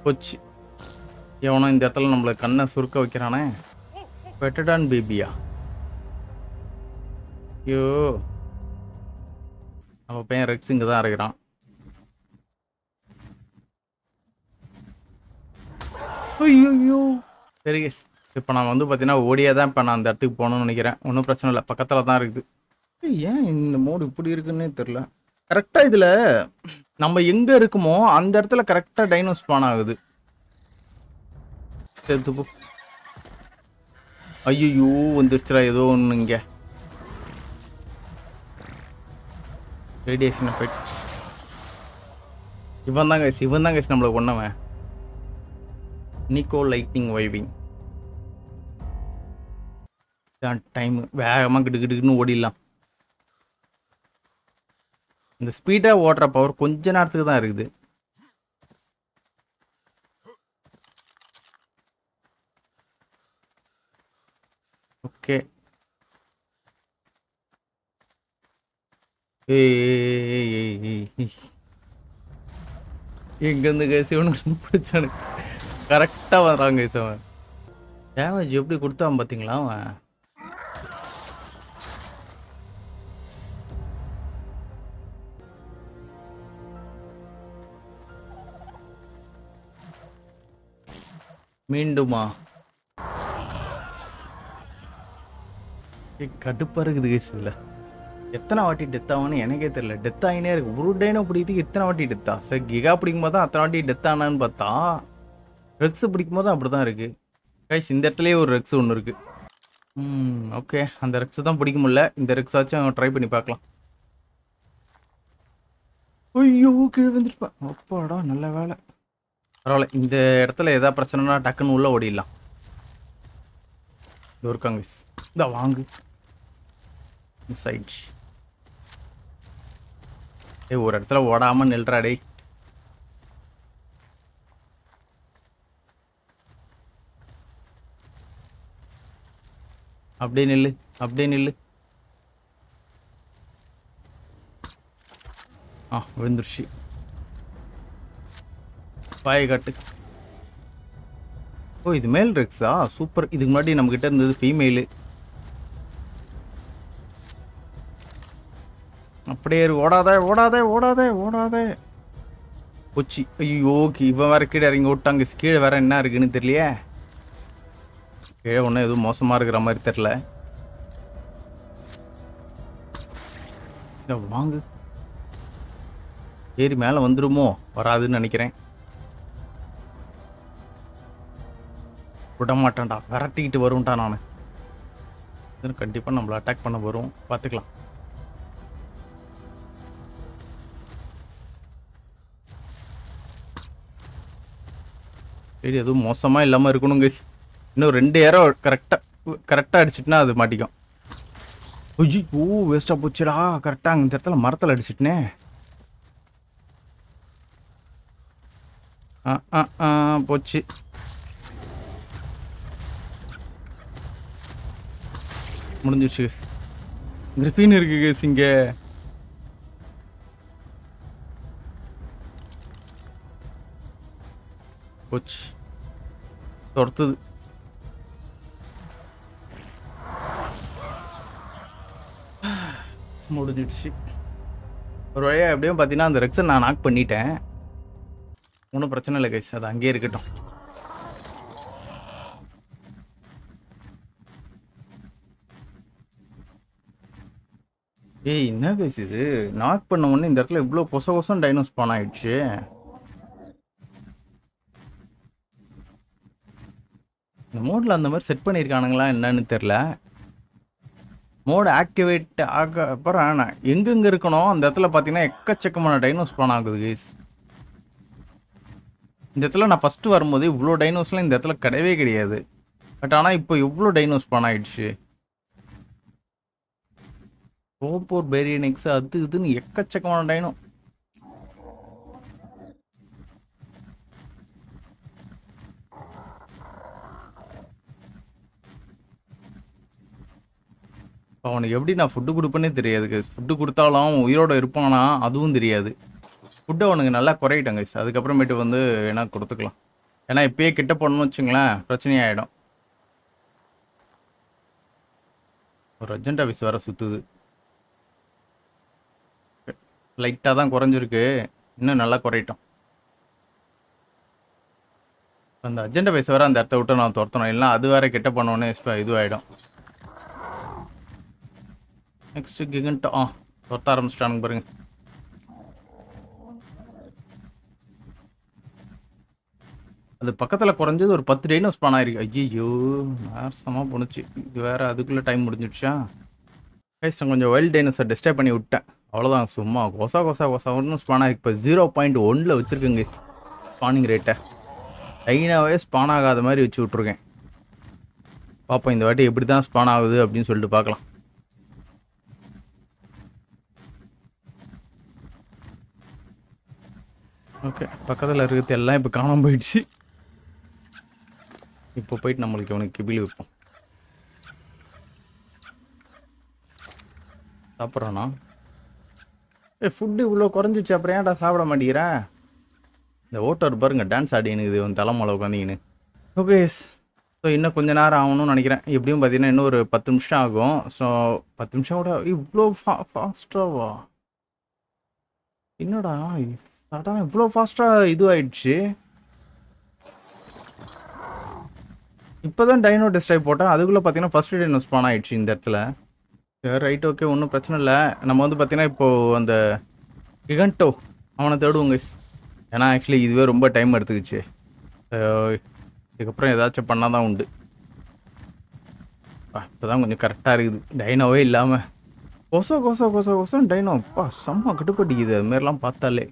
போச்சு. எவனோ இந்த இடத்துல நம்மள கண்ணை சுருக்க வைக்கிறானே. பெட்டடான் பேபியா? ஐயோ நம்ம பையன் ரெக்ஸ் இங்கே தான் இருக்கிறான். ஐயோ சரி கேஸ், இப்போ நான் வந்து பார்த்தீங்கன்னா ஓடியே தான் இப்போ நான் அந்த இடத்துக்கு போகணும்னு நினைக்கிறேன். ஒன்றும் பிரச்சனை இல்லை, பக்கத்தில் தான் இருக்குது. ஏன் இந்த மோடு இப்படி இருக்குன்னே தெரில. கரெக்டாக இதில் நம்ம எங்கே இருக்குமோ அந்த இடத்துல கரெக்டாக டைனோ ஸ்பான் ஆகுது. சேர்த்துப்போ. ஐயோ வந்துருச்சுடா ஏதோ ஒன்று இங்கே. Radiation effect. இவன் தான் கைஸ் நம்மளை கொண்டவன். நிக்கோ லைட்னிங் வைவிங். டைம் வேகமாக கிடுக்கிட்டுன்னு ஓடிடலாம். இந்த ஸ்பீடாக ஓடுற பவர் கொஞ்ச நேரத்துக்கு தான் இருக்குது. ஓகே எங்கேருந்து கைஸ் இவனுக்கு பிடிச்சானு கரெக்டாக வரான் கைஸ். அவன் டேமேஜ் எப்படி கொடுத்தான் பார்த்தீங்களா அவன். மீண்டுமா கடுப்பாக இருக்குது கைஸ். இதில் எத்தனை வாட்டி டெத் ஆகும்னு எனக்கே தெரியல. டெத் ஆகினே இருக்கு. ஒரு டைனோ பிடிக்கிறதுக்கு எத்தனை வாட்டி டெத்தா? சார் கிகா பிடிக்கும் போது தான் அத்தனை வாட்டி டெத் ஆனான்னு பார்த்தா ரெக்ஸ் பிடிக்கும் போது அப்படி தான் இருக்குது கைஸ். இந்த இடத்துலயே ஒரு ரெக்ஸ் ஒன்று இருக்குது. ஓகே அந்த ரெக்ஸ் தான் பிடிக்க முடியல. இந்த ரெக்ஸ் ஆச்சும் ட்ரை பண்ணி பார்க்கலாம். ஐயோ கீழே வந்துருப்பா. அப்பாடா நல்ல வேலை. பரவாயில்ல, இந்த இடத்துல எதாவது பிரச்சனைனா டக்குன்னு உள்ள ஓடிடலாம். இது இருக்காங்க இந்த வாங்கு சைட். ஒரு இடத்துல ஓடாம நில்றாடே. அப்படியே நில்லு, அப்படியே நில்லு. விழுந்துருச்சு. பாய காட்டு. ஓ இது மேல் ரெக்ஸா? சூப்பர். இதுக்கு முன்னாடி நம்ம கிட்ட இருந்தது ஃபீமேலு. அப்படியே ஓடாத ஓடாத ஓடாத ஓடாத. போச்சு. ஐயோ இவன் வேற கீழே இறங்கி விட்டாங்க. கீழே வேற என்ன இருக்குன்னு தெரியலையே. கீழே ஒன்றும் எதுவும் மோசமாக இருக்கிற மாதிரி தெரில. வாங்கு. ஏறி மேலே வந்துடுமோ? வராதுன்னு நினைக்கிறேன். விட மாட்டான்டா, விரட்டிக்கிட்டு வரும்டா. நான் கண்டிப்பாக நம்மளை அட்டாக் பண்ண வரும், பார்த்துக்கலாம். சரி எதுவும் மோசமாக இல்லாமல் இருக்கணும் கைஸ். இன்னும் 2 ஏரோ கரெக்டாக அடிச்சிட்டுனா அது மாட்டிக்கும். ஐயோ வேஸ்ட்டாக போச்சுடா. கரெக்டாக இந்த இடத்துல மரத்தில் அடிச்சிட்டுனே. போச்சு. முடிஞ்சிடுச்சு கேஸ். கிரிஃபின் இருக்கு கேஸ் இங்கே. போச்சு. துரத்துது. முடிஞ்சிடுச்சு ஒரு வழியாக. எப்படியும் பார்த்தீங்கன்னா அந்த ரெக்ஸை நான் நாக் பண்ணிட்டேன். ஒன்றும் பிரச்சனை இல்லை கைஸ், அது அங்கேயே இருக்கட்டும். ஏய் என்ன கைஸ் இது? நாக் பண்ண உடனே இந்த இடத்துல இவ்வளோ கொச கொசம் டைனோ ஸ்பான் ஆயிடுச்சு. இந்த மோடில் அந்த மாதிரி செட் பண்ணியிருக்கானுங்களா என்னன்னு தெரில. மோடு ஆக்டிவேட் ஆக அப்புறம் நான் எங்கெங்கே இருக்கணும் அந்த இடத்துல பார்த்தீங்கன்னா எக்கச்சக்கமான டைனோ ஸ்பான் ஆகுது கைஸ். இந்த இடத்துல நான் ஃபஸ்ட்டு வரும்போது இவ்வளோ டைனோஸ்லாம் இந்த இடத்துல கிடையவே கிடையாது. பட் ஆனால் இப்போ எவ்வளோ டைனோஸ் ஸ்பான் ஆயிடுச்சு. சோப்போர் பேரியனிக்ஸ் அது இதுன்னு எக்கச்சக்கமான டைனோ. அவனுக்கு எப்படி நான் ஃபுட்டு கொடுப்பேன்னே தெரியாது கைஸ். ஃபுட்டு கொடுத்தாலும் அவன் உயிரோட இருப்பானா அதுவும் தெரியாது. ஃபுட்டு அவனுக்கு நல்லா குறையிட்டாங்க கைஸ். அதுக்கப்புறமேட்டு வந்து வேணா கொடுத்துக்கலாம். ஏன்னா இப்பயே கிட்ட போடணும்னு வச்சுங்களேன் பிரச்சனையாயிடும். ஒரு அர்ஜென்ட் ஆஃபீஸ் வேறு சுற்றுது. லைட்டாக தான் குறைஞ்சிருக்கு, இன்னும் நல்லா குறையிட்டோம். அந்த அர்ஜென்ட் ஆஃபீஸ் வேறு அந்த இடத்த விட்டு நான் துரத்தணும், இல்லைனா அது வேறு கிட்ட பண்ணோன்னே இதுவாகிடும். நெக்ஸ்ட் கிகன்ட்டோ துரத்த ஆரம்பிச்சிட்டானுங்க பாருங்க. அது பக்கத்தில் குறைஞ்சது ஒரு 10 டைனோ ஸ்பான் ஆயிருக்கு. ஐயோ நாசமாக போணுச்சு. இது வேறு அதுக்குள்ளே டைம் முடிஞ்சிடுச்சா. கைஸ் நான் கொஞ்சம் வைல்ட் டைனோஸை டிஸ்டர்ப் பண்ணி விட்டேன், அவ்வளோதான். சும்மா கொசா ஒன்றும் ஸ்பான் ஆகிருக்கு. இப்போ 0.1 வச்சுருக்கேங்க கைஸ் ஸ்பானிங் ரேட்டை. டைனாவே ஸ்பான் ஆகாத மாதிரி வச்சு விட்ருக்கேன். பார்ப்போம் இந்த வாட்டி எப்படி தான் ஸ்பான் ஆகுது அப்படின்னு சொல்லிட்டு பார்க்கலாம். ஓகே பக்கத்தில் இருக்கிறது எல்லாம் இப்போ காணாமல் போயிடுச்சு. இப்போ போயிட்டு நம்மளுக்கு அவனுக்கு கிபிலி வைப்போம். சாப்பிட்றானா? ஃபுட்டு இவ்வளோ குறைஞ்சிச்சு, அப்புறம் ஏன்டா சாப்பிட மாட்டேங்கிறேன்? இந்த ஓட்டர் பாருங்க டான்ஸ் ஆடினுக்குது அவன் தலைமலை உட்காந்திங்கன்னு. ஓகே ஸோ இன்னும் கொஞ்சம் நேரம் ஆகணும்னு நினைக்கிறேன். எப்படியும் பார்த்தீங்கன்னா இன்னும் ஒரு 10 நிமிஷம் ஆகும். ஸோ 10 நிமிஷம் கூட இவ்வளோ ஃபாஸ்ட்டாவா? என்னடா சடனாக இவ்வளோ ஃபாஸ்ட்டாக இதுவாகிடுச்சு. இப்போ தான் டைனோ டெஸ்ட்ரைவ் போட்டேன், அதுக்குள்ளே பார்த்தீங்கன்னா ஃபஸ்ட்டு டைனோ ஸ்பான் ஆகிடுச்சு இந்த இடத்துல. சரி ரைட் ஓகே ஒன்றும் பிரச்சனை இல்லை. நம்ம வந்து பார்த்தீங்கன்னா இப்போது அந்த கிகன்ட்டோ அவனை தேடுவோங்க. ஏன்னா ஆக்சுவலி இதுவே ரொம்ப டைம் எடுத்துக்கிச்சு. இதுக்கப்புறம் ஏதாச்சும் பண்ணால் தான் உண்டு. இப்போ தான் கொஞ்சம் கரெக்டாக இருக்குது, டைனோவே இல்லாமல். கொசம் டைனோப்பா செம்ம கட்டுப்பட்டிக்குது அதுமாரிலாம் பார்த்தாலே.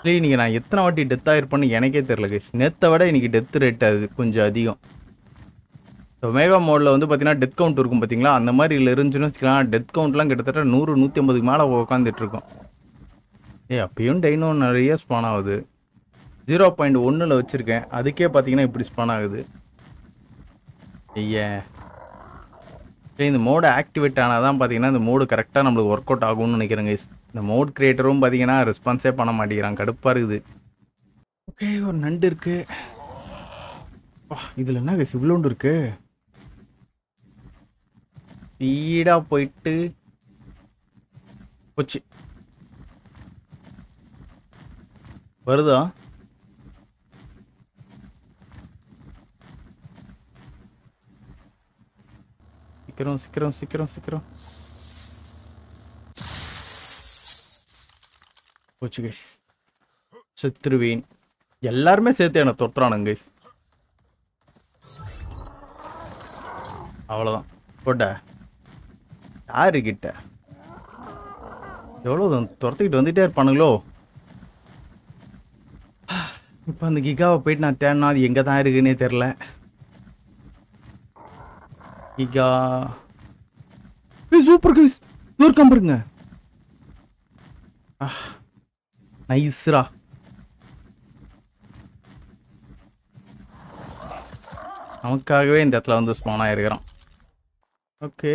இல்லை இன்றைக்கி நான் எத்தனை வாட்டி டெத் ஆகிருப்பேன்னு எனக்கே தெரில கைஸ். நேற்றை விட இன்றைக்கி டெத் ரேட் அது கொஞ்சம் அதிகம். ஸோ மேகா மோடில் வந்து பார்த்தீங்கன்னா டெத் கவுண்ட் இருக்கும் பார்த்தீங்களா, அந்த மாதிரி இல்லை இருந்துச்சுன்னு வச்சுக்கலாம். டெத் கவுண்ட்லாம் கிட்டத்தட்ட 100-150 மேலே உட்காந்துட்ருக்கோம். அப்பயும் டைனோ நிறைய ஸ்பான் ஆகுது. 0.1 வச்சுருக்கேன், அதுக்கே பார்த்தீங்கன்னா இப்படி ஸ்பான் ஆகுது. இந்த மோடு ஆக்டிவேட் ஆனால் தான் பார்த்தீங்கன்னா இந்த மோடு கரெக்டாக நம்மளுக்கு ஒர்க் அவுட் ஆகும்னு நினைக்கிறேங்க. இந்த மோட் கிரியேட்டரும் பார்த்தீங்கன்னா ரெஸ்பான்ஸே பண்ண மாட்டேங்கிறான், கடுப்பாக இருக்குது. ஓகே ஒரு நண்டு இருக்கு. இதில் என்ன கைஸ் இவ்வளோண்டு இருக்கு. ஸ்பீடாக போயிட்டு போச்சு. வருதா? சீக்கிரம் போச்சு கைஸ். செத்துருவேன். எல்லாருமே சேர்த்து என்ன துரத்துறானுங்க கைஸ். அவ்வளோதான் போட்ட யாருக்கிட்ட எவ்வளோ துரத்துக்கிட்டு வந்துகிட்டே இருப்பானுங்களோ. இப்போ அந்த கிகாவை போயிட்டு நான் தேடினா அது எங்கே தான் இருக்குன்னே தெரில. கிகா சூப்பர் கைஸ், தூர்க்கம் பாருங்க. நைஸ்ரா. நமக்காகவே இந்த இடத்துல வந்து ஸ்பான் ஆகிருக்கிறான். ஓகே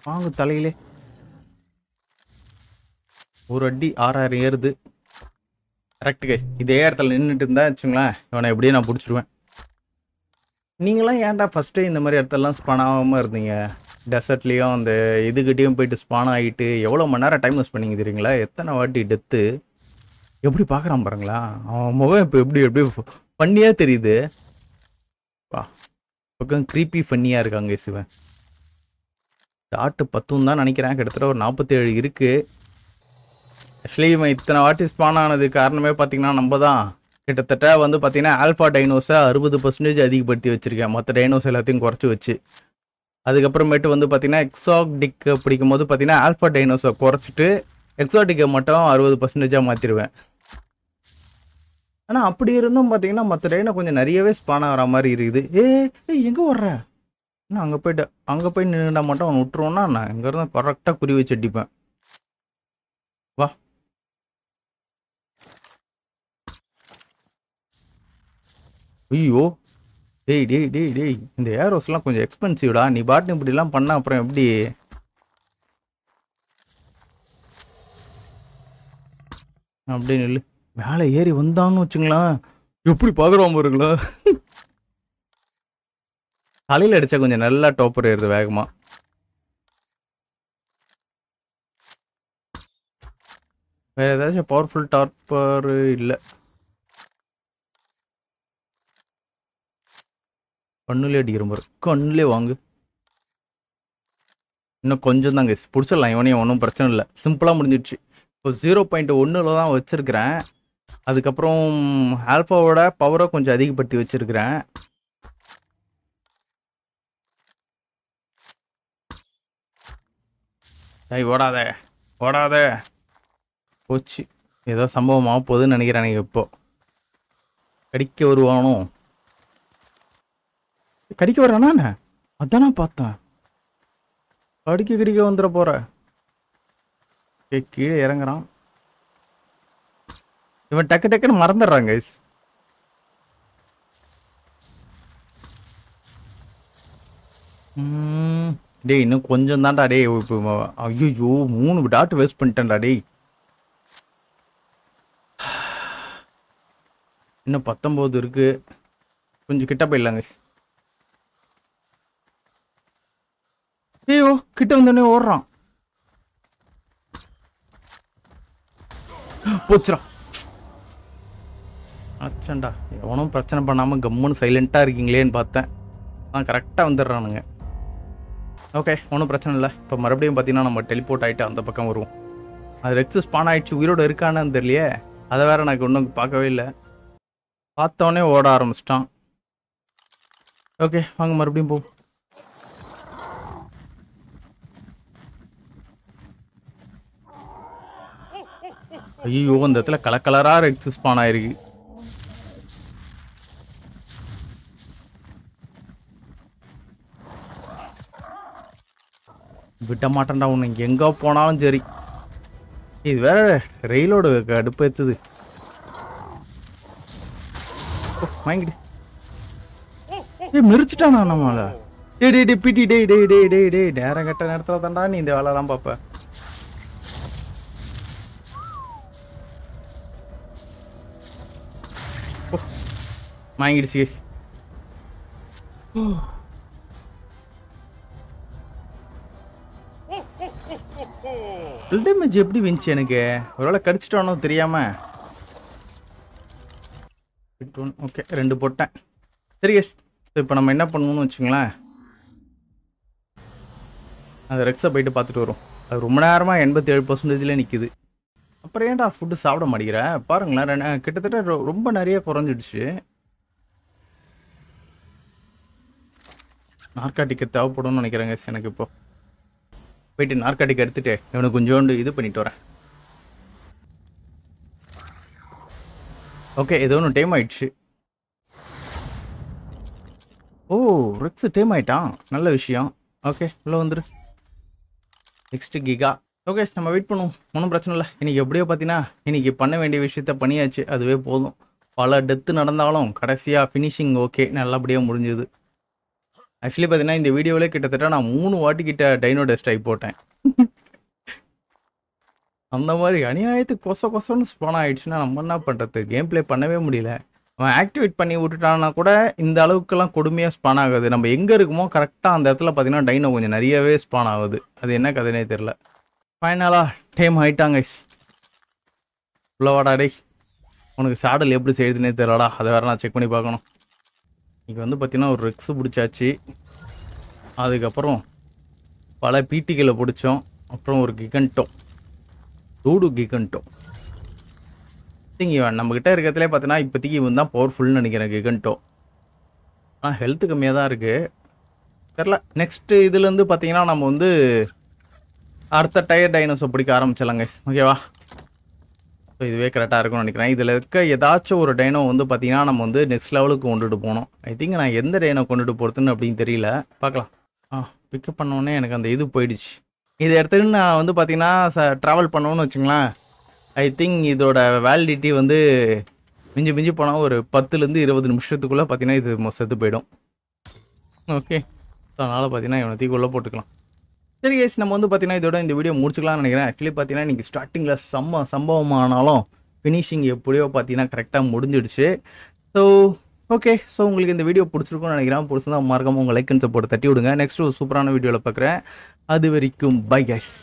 வாங்க தலையிலே ஒரு அடி 6000 ஏறுது. கரெக்டு கைஸ், இதே இடத்துல நின்றுட்டு இருந்தா வச்சுங்களேன் இவனை எப்படியே நான் பிடிச்சிருவேன். நீங்களாம் ஏன்டா ஃபஸ்ட்டே இந்த மாதிரி இடத்துலலாம் ஸ்பான் ஆகாமல் இருந்தீங்க? டெசர்ட்லேயும் அந்த இதுக்கிட்டேயும் போயிட்டு ஸ்பான் ஆகிட்டு எவ்வளோ மணி நேரம் டைம் யூஸ் பண்ணிங்க தெரியுங்களா? எத்தனை வாட்டி டெத்து எப்படி பார்க்குறான் பாருங்களா. அவன் முகம் இப்போ எப்படி ஃபன்னியாக தெரியுது. பக்கம் க்ரீப்பி ஃபன்னியாக இருக்காங்க சிவன். டாட்டு 10 தான் நினைக்கிறேன். கிட்டத்தட்ட ஒரு 47 இருக்கு. ஆக்சுவலி இவன் இத்தனை வாட்டி ஸ்பான் ஆனது காரணமே பார்த்தீங்கன்னா நம்ம தான். கிட்டத்தட்ட வந்து பார்த்தீங்கன்னா ஆல்ஃபா டைனோஸை 60% அதிகப்படுத்தி வச்சிருக்கேன். மற்ற டைனோஸ் எல்லாத்தையும் குறைச்சி வச்சு. அதுக்கப்புறமேட்டு வந்து பார்த்தீங்கன்னா எக்ஸாடிக் பிடிக்கும் போது பார்த்தீங்கன்னா ஆல்ஃபா டைனோஸை குறைச்சிட்டு எக்ஸாடிக்கை மட்டும் 60% மாற்றிடுவேன். ஆனால் அப்படி இருந்தும் பார்த்தீங்கன்னா மற்ற டைனோ கொஞ்சம் நிறையவே ஸ்பான் ஆகிற மாதிரி இருக்குது. எங்கே வர்ற? நான் அங்கே போய் நின்றுடா மட்டும் அவன் விட்டுருவோன்னா நான் இங்கேருந்து கரெக்டாக குறி வச்சு அடிப்பேன். வா. ஐயோ டேய் இந்த ஏரோஸ்லாம் கொஞ்சம் எக்ஸ்பென்சிவ்டா. நீ பாட்டு இப்படிலாம் பண்ண அப்புறம் எப்படி? அப்படின்னு இல்லை, மேலே ஏறி வந்தான்னு வச்சுங்களேன், எப்படி பார்க்குறோம் பாருங்களா. தலையில் அடித்தா கொஞ்சம் நல்லா டோப்பர் ஏறுது வேகமாக. வேறு ஏதாச்சும் பவர்ஃபுல் டார்பர் இல்லை. கண்ணுலே அடிக்கிற மாதிரி கண்ணுலே வாங்கு. இன்னும் கொஞ்சம் தாங்க பிடிச்சிடலாம். இவனையும் ஒன்றும் பிரச்சனை இல்லை, சிம்பிளாக முடிஞ்சிடுச்சு. இப்போ 0.1 தான் வச்சுருக்கிறேன். அதுக்கப்புறம் ஆல்ஃபாவோட பவரை கொஞ்சம் அதிகப்படுத்தி வச்சுருக்கிறேன். ஓடாத போச்சு. ஏதோ சம்பவமாக போகுதுன்னு நினைக்கிறேன். இப்போ கடிக்க வருவானோ? கடிக்க வரானா? அதானா பார்த்தேன். கடிக்க வந்துட போற. கீழே இறங்குறான். இவன் டக்குன்னு மறந்துடுறாங்க. டேய் இன்னும் கொஞ்சம் தான்டா. டேய் ஐயோ 3 டாட் வேஸ்ட் பண்ணிட்டேன்டா. டேய் இன்னும் 19 இருக்கு. கொஞ்சம் கிட்ட போயிடலாங்க. ஐயோ கிட்ட வந்தோடனே ஓடுறான். போச்சுடா. அச்சண்டா, எவனும் பிரச்சனை பண்ணாமல் கம்முன்னு சைலண்ட்டாக இருக்கீங்களேன்னு பார்த்தேன். கரெக்டாக வந்துடுறானுங்க. ஓகே, ஒன்றும் பிரச்சனை இல்லை. இப்போ மறுபடியும் பார்த்தீங்கன்னா நம்ம டெலிபோர்ட் ஆகிட்டு அந்த பக்கம் வருவோம். அது ரெக்ஸ் ஸ்பான் ஆகிடுச்சு. உயிரோடு இருக்கான்னு தெரியலையே. அதை வேற எனக்கு ஒன்றும் பார்க்கவே இல்லை. பார்த்தோன்னே ஓட ஆரம்பிச்சிட்டான். ஓகே வாங்க மறுபடியும் போ. ஐயோ இந்த இடத்துல கலராக ரெக்ஸ் ஸ்பான் ஆயிருக்கு. விட்ட மாட்டேன்டா உன்னை, எங்கே போனாலும் சரி. இது வேற ரயிலோட அடுப்பு ஏற்றுது. வாங்கிடு. மிரிச்சிட்டானா நம்மள? டே பிடி டே நேரம் கட்ட நேரத்தில் தாண்டா நீ இந்த வேலைலாம் பார்ப்ப. வாங்கிடுச்சு கேஸ். டேமேஜ் எப்படி வந்துச்சு எனக்கு? ஒருவேளை கடிச்சிட்டானோ தெரியாம. ஓகே 2 போட்டேன். சரி கேஸ், இப்போ நம்ம என்ன பண்ணுவோம்னு வச்சுங்களேன், அந்த ரெக்ஸை போயிட்டு பார்த்துட்டு வரும். அது ரொம்ப நேரமாக 87% நிற்குது. அப்புறம் ஏன்டா ஃபுட்டு சாப்பிட மாட்டேங்கிற? பாருங்களேன், கிட்டத்தட்ட ரொம்ப நிறைய குறைஞ்சிடுச்சு. நார்காட்டிக்கு தேவைப்படும்னு நினைக்கிறேங்க எனக்கு. இப்போ போயிட்டு நார்காட்டிக் எடுத்துட்டு இவனுக்கு கொஞ்சோண்டு இது பண்ணிட்டு வரேன். ஓகே, ஏதோ ஒன்று டைம் ஆயிடுச்சு. ஓ ரெக்ஸ் டைம் ஆயிட்டான், நல்ல விஷயம். ஓகே உள்ள வந்துரு. Next giga. ஓகே நம்ம வெயிட் பண்ணுவோம், ஒன்றும் பிரச்சனை இல்லை. இன்றைக்கி எப்படியோ பார்த்தீங்கன்னா இன்றைக்கி பண்ண வேண்டிய விஷயத்த பண்ணியாச்சு, அதுவே போதும். பல டெத்து நடந்தாலும் கடைசியாக ஃபினிஷிங் ஓகே நல்லபடியாக முடிஞ்சுது. ஆக்சுவலி பார்த்தீங்கன்னா இந்த வீடியோவிலே கிட்டத்தட்ட நான் 3 வாட்டி கிட்ட டைனோ டெஸ்ட் ஆகி போட்டேன். அந்த மாதிரி அநியாயத்துக்கு கொசன்னு ஸ்பான் ஆகிடுச்சுன்னா நம்ம என்ன பண்ணுறது? கேம் பிளே பண்ணவே முடியல. அவன் ஆக்டிவேட் பண்ணி விட்டுட்டான்னா கூட இந்த அளவுக்குலாம் கொடுமையாக ஸ்பான் ஆகுது. நம்ம எங்கே இருக்குமோ கரெக்டாக அந்த இடத்துல பார்த்தீங்கன்னா டைனோ கொஞ்சம் நிறையவே ஸ்பான் ஆகுது. அது என்ன கதைனே தெரில. ஃபைனலாக டைம் ஆகிட்டாங்க. உள்ளவாடா டே, உனக்கு சாடல் எப்படி செய்யுதுன்னே தெரியலடா. அதை வேறு நான் செக் பண்ணி பார்க்கணும். இங்கே வந்து பார்த்தீங்கன்னா ஒரு ரெக்ஸு பிடிச்சாச்சு. அதுக்கப்புறம் பல பீட்டிகளை பிடிச்சோம். அப்புறம் ஒரு கிகன்டோ, டூடு கிகன்டோ. இவன் நம்மக்கிட்ட இருக்கிறதுலே பார்த்தீங்கன்னா இப்போதைக்கு இவன் தான் பவர்ஃபுல்னு நினைக்கிறேன் கிகன்டோ. ஆனால் ஹெல்த்து கம்மியாக தான் இருக்குது, தெரில. நெக்ஸ்ட்டு இதுலேருந்து பார்த்தீங்கன்னா நம்ம வந்து அடுத்த டயர் டைனோஸை பிடிக்க ஆரம்பிச்சிடலாங்க. ஓகேவா? ஸோ இதுவே கரெக்டாக இருக்கும்னு நினைக்கிறேன். இதில் இருக்க ஏதாச்சும் ஒரு டைனோ வந்து பார்த்தீங்கன்னா நம்ம வந்து நெக்ஸ்ட் லெவலுக்கு கொண்டுட்டு போகணும். ஐ திங்க் நான் எந்த டைனோ கொண்டுட்டு போகிறதுன்னு அப்படின்னு தெரியல, பார்க்கலாம். பிக்கப் பண்ணோடனே எனக்கு அந்த இது போயிடுச்சு. இதை எடுத்துக்கிட்டு நான் வந்து பார்த்தீங்கன்னா ட்ராவல் பண்ணோன்னு வச்சுங்களேன். ஐ திங்க் இதோட வேலிடிட்டி வந்து மிஞ்சி மிஞ்சி போனால் ஒரு 10லேருந்து 20 நிமிஷத்துக்குள்ளே பார்த்தீங்கன்னா இது செத்து போயிடும். ஓகே, ஸோ அதனால் பார்த்தீங்கன்னா இவனை தூக்கி உள்ளே போட்டுக்கலாம். சரி கைஸ், நம்ம வந்து பார்த்தீங்கன்னா இதோட இந்த வீடியோ முடிச்சுக்கலாம்னு நினைக்கிறேன். ஆக்சுவலி பார்த்தீங்கன்னா இன்றைக்கி ஸ்டார்டிங்கில் சம்பவமானாலும் ஃபினிஷிங் எப்படியோ பார்த்தீங்கன்னா கரெக்டாக முடிஞ்சிடுச்சு. ஸோ ஓகே, ஸோ உங்களுக்கு இந்த வீடியோ பிடிச்சிருக்கும்னு நினைக்கிறேன். பிடிச்சிருந்தா மறக்காம உங்கள் லைக் அண்ட் சப்போர்ட் தட்டி விடுங்க. நெக்ஸ்ட் ஒரு சூப்பரான வீடியோவில் பார்க்குறேன். அது வரைக்கும் பை கைஸ்.